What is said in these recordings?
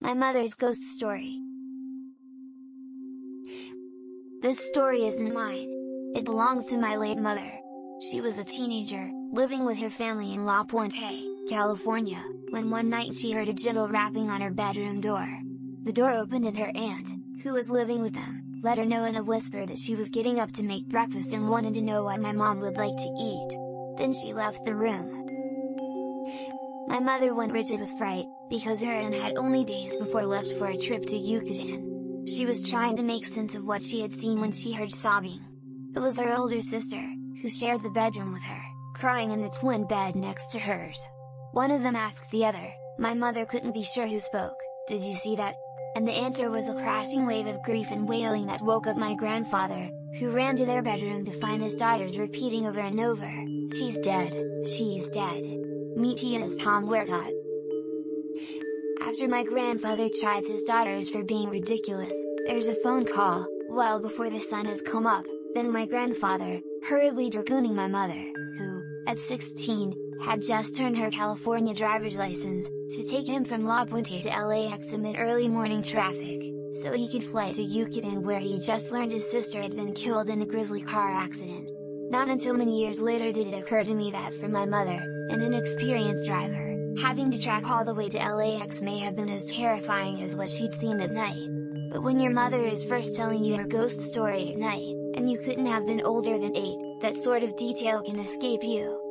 My mother's ghost story. This story isn't mine. It belongs to my late mother. She was a teenager, living with her family in La Puente, California, when one night she heard a gentle rapping on her bedroom door. The door opened and her aunt, who was living with them, let her know in a whisper that she was getting up to make breakfast and wanted to know what my mom would like to eat. Then she left the room. My mother went rigid with fright, because her aunt had only days before left for a trip to Yucatan. She was trying to make sense of what she had seen when she heard sobbing. It was her older sister, who shared the bedroom with her, crying in the twin bed next to hers. One of them asked the other, my mother couldn't be sure who spoke, "Did you see that?" And the answer was a crashing wave of grief and wailing that woke up my grandfather, who ran to their bedroom to find his daughters repeating over and over, "She's dead, she's dead. Mi tía está muerta." After my grandfather chides his daughters for being ridiculous, there's a phone call, well before the sun has come up, then my grandfather, hurriedly dragooning my mother, who, at 16, had just earned her California driver's license, to take him from La Puente to LAX amid early morning traffic, so he could fly to Yucatan where he just learned his sister had been killed in a grisly car accident. Not until many years later did it occur to me that for my mother, an inexperienced driver, having to track all the way to LAX may have been as terrifying as what she'd seen that night. But when your mother is first telling you her ghost story at night, and you couldn't have been older than 8, that sort of detail can escape you.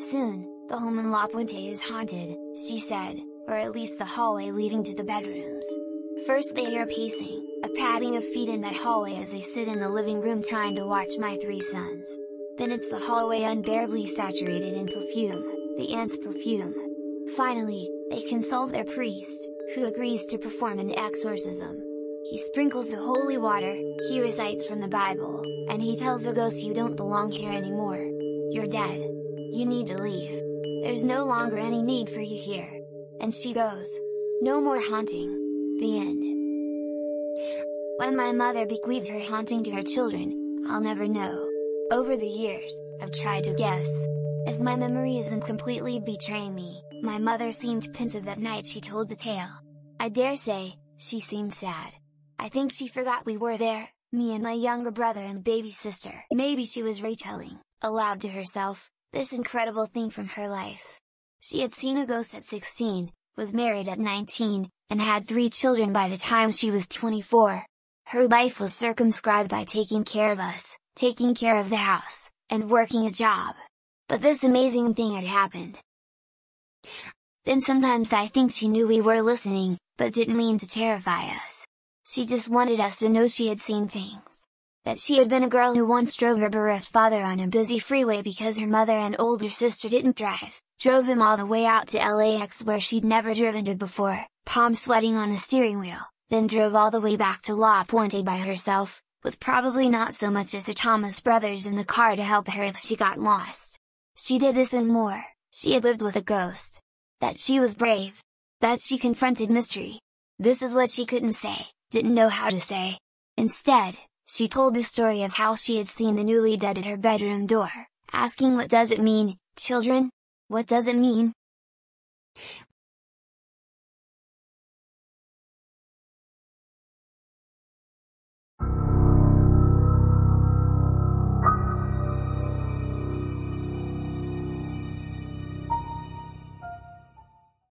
Soon, the home in La Puente is haunted, she said, or at least the hallway leading to the bedrooms. First they hear pacing, a padding of feet in that hallway as they sit in the living room trying to watch my 3 sons. Then it's the hallway unbearably saturated in perfume, the aunt's perfume. Finally, they consult their priest, who agrees to perform an exorcism. He sprinkles the holy water, he recites from the Bible, and he tells the ghost, "You don't belong here anymore. You're dead. You need to leave. There's no longer any need for you here." And she goes. No more haunting. The end. When my mother bequeathed her haunting to her children, I'll never know. Over the years, I've tried to guess. If my memory isn't completely betraying me, my mother seemed pensive that night she told the tale. I dare say, she seemed sad. I think she forgot we were there, me and my younger brother and baby sister. Maybe she was retelling, aloud to herself, this incredible thing from her life. She had seen a ghost at 16, was married at 19, and had 3 children by the time she was 24. Her life was circumscribed by taking care of us, taking care of the house, and working a job. But this amazing thing had happened. Then sometimes I think she knew we were listening, but didn't mean to terrify us. She just wanted us to know she had seen things. That she had been a girl who once drove her bereft father on a busy freeway because her mother and older sister didn't drive, drove him all the way out to LAX where she'd never driven to before, palms sweating on the steering wheel, then drove all the way back to La Puente by herself, with probably not so much as her Thomas brothers in the car to help her if she got lost. She did this and more. She had lived with a ghost. That she was brave. That she confronted mystery. This is what she couldn't say, didn't know how to say. Instead, she told the story of how she had seen the newly dead at her bedroom door, asking, "What does it mean, children? What does it mean?"